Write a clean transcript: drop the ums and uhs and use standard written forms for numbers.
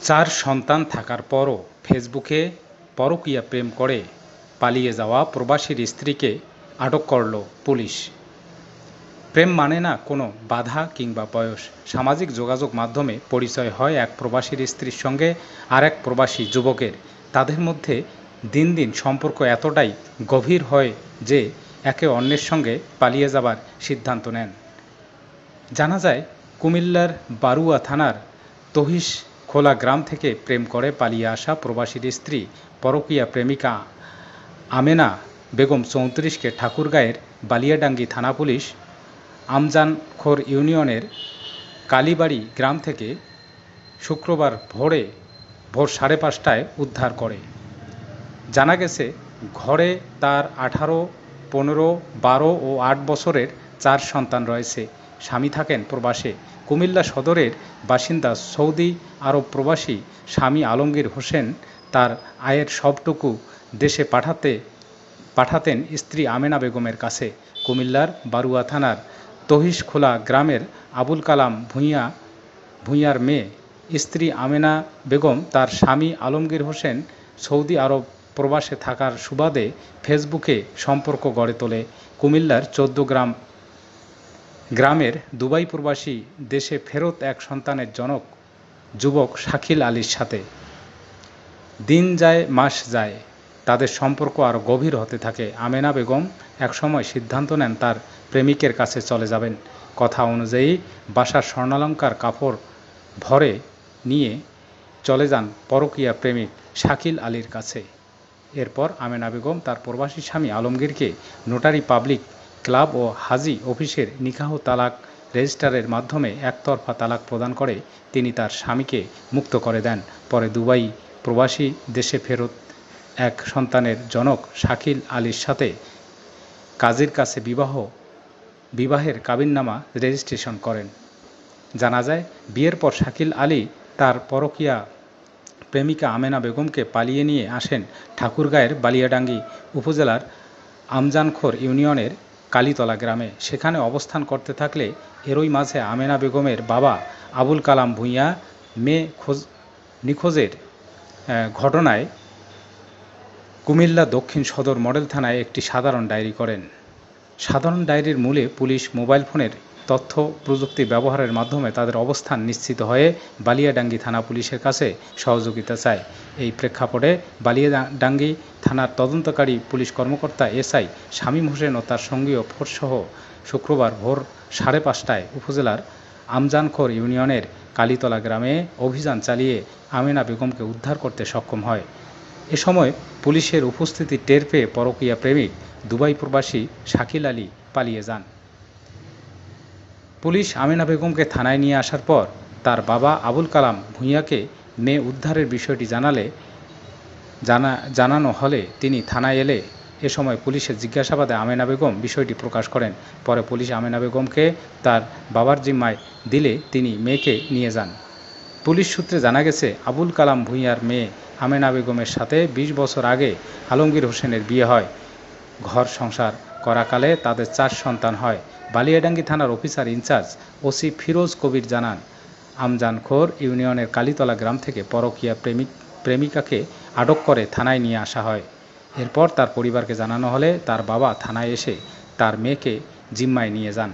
চার সন্তান থাকার পরও ফেসবুকে পরকীয়া প্রেম করে পালিয়ে যাওয়া প্রবাসীর স্ত্রীকে আটক করল পুলিশ। প্রেম মানে না কোনো বাধা কিংবা বয়স। সামাজিক যোগাযোগ মাধ্যমে পরিচয় হয় এক প্রবাসীর স্ত্রীর সঙ্গে আরেক প্রবাসী যুবকের। তাদের মধ্যে দিন দিন সম্পর্ক এতটাই গভীর হয় যে একে অন্যের সঙ্গে পালিয়ে যাবার সিদ্ধান্ত নেন। জানা যায়, কুমিল্লার বারুয়া থানার তহিশখোলা গ্রাম থেকে প্রেম করে পালিয়ে আসা প্রবাসীর স্ত্রী পরকীয়া প্রেমিকা আমেনা বেগম ৩৪কে ঠাকুরগাঁয়ের বালিয়াডাঙ্গি থানা পুলিশ আমজানখোর ইউনিয়নের কালীবাড়ি গ্রাম থেকে শুক্রবার ভোর ৫:৩০টায় উদ্ধার করে। জানা গেছে, ঘরে তার ১৮, ১৫, ১২ ও ৮ বছরের ৪ সন্তান রয়েছে। স্বামী থাকেন প্রবাসে। কুমিল্লা সদরের বাসিন্দা সৌদি আরব প্রবাসী স্বামী আলমগীর হোসেন তার আয়ের সবটুকু দেশে পাঠাতেন স্ত্রী আমেনা বেগমের কাছে। কুমিল্লার বারুয়া থানার তহিশখোলা গ্রামের আবুল কালাম ভূঁইয়ার মেয়ে স্ত্রী আমেনা বেগম তার স্বামী আলমগীর হোসেন সৌদি আরব প্রবাসে থাকার সুবাদে ফেসবুকে সম্পর্ক গড়ে তোলে কুমিল্লার ১৪ গ্রামের দুবাই প্রবাসী দেশে ফেরত এক সন্তানের জনক যুবক শাকিল আলীর সাথে। দিন যায় মাস যায়, তাদের সম্পর্ক আরও গভীর হতে থাকে। আমেনা বেগম একসময় সিদ্ধান্ত নেন তার প্রেমিকের কাছে চলে যাবেন। কথা অনুযায়ী বাসার স্বর্ণালংকার কাপড় ভরে নিয়ে চলে যান পরকীয়া প্রেমিক শাকিল আলীর কাছে। এরপর আমেনা বেগম তার প্রবাসী স্বামী আলমগীরকে নোটারি পাবলিক ক্লাব ও হাজি অফিসের নিকাহ তালাক রেজিস্ট্রারের মাধ্যমে একতরফা তালাক প্রদান করে তিনি তার স্বামীকে মুক্ত করে দেন। পরে দুবাই প্রবাসী দেশে ফেরত এক সন্তানের জনক শাকিল আলীর সাথে কাজীর কাছে বিবাহের কাবিননামা রেজিস্ট্রেশন করেন। জানা যায়, বিয়ের পর শাকিল আলী তার পরকীয়া প্রেমিকা আমেনা বেগমকে পালিয়ে নিয়ে আসেন ঠাকুরগাঁয়ের বালিয়াডাঙ্গি উপজেলার আমজানখোর ইউনিয়নের কালীতলা গ্রামে। সেখানে অবস্থান করতে থাকলে এরই মাঝে আমেনা বেগমের বাবা আবুল কালাম ভূঁইয়া মেয়ে নিখোঁজের ঘটনায় কুমিল্লা দক্ষিণ সদর মডেল থানায় একটি সাধারণ ডায়েরি করেন। সাধারণ ডায়েরির মূলে পুলিশ মোবাইল ফোনের তথ্য প্রযুক্তি ব্যবহারের মাধ্যমে তাদের অবস্থান নিশ্চিত হয়ে বালিয়াডাঙ্গি থানা পুলিশের কাছে সহযোগিতা চায়। এই প্রেক্ষাপটে বালিয়াডাঙ্গি থানার তদন্তকারী পুলিশ কর্মকর্তা এসআই শামীম হোসেন ও তার সঙ্গীয় ফোর্সসহ শুক্রবার ভোর ৫:৩০টায় উপজেলার আমজানখোর ইউনিয়নের কালীতলা গ্রামে অভিযান চালিয়ে আমেনা বেগমকে উদ্ধার করতে সক্ষম হয়। এ সময় পুলিশের উপস্থিতি টের পেয়ে পরকীয়া প্রেমিক দুবাই প্রবাসী শাকিল আলী পালিয়ে যান। পুলিশ আমেনা বেগমকে থানায় নিয়ে আসার পর তার বাবা আবুল কালাম ভূঁইয়াকে মেয়ে উদ্ধারের বিষয়টি জানানো হলে তিনি থানায় এলে এ সময় পুলিশের জিজ্ঞাসাবাদে আমেনা বেগম বিষয়টি প্রকাশ করেন। পরে পুলিশ আমেনা বেগমকে তার বাবার জিম্মায় দিলে তিনি মেয়েকে নিয়ে যান। পুলিশ সূত্রে জানা গেছে, আবুল কালাম ভূঁইয়ার মেয়ে আমেনা বেগমের সাথে ২০ বছর আগে আলমগীর হোসেনের বিয়ে হয়। ঘর সংসার করাকালে তাদের ৪ সন্তান হয়। বালিয়াডাঙ্গি থানার অফিসার ইনচার্জ ওসি ফিরোজ কবির জানান, আমজানখোর ইউনিয়নের কালীতলা গ্রাম থেকে পরকীয়া প্রেমিকাকে আটক করে থানায় নিয়ে আসা হয়। এরপর তার পরিবারকে জানানো হলে তার বাবা থানায় এসে তার মেয়েকে জিম্মায় নিয়ে যান।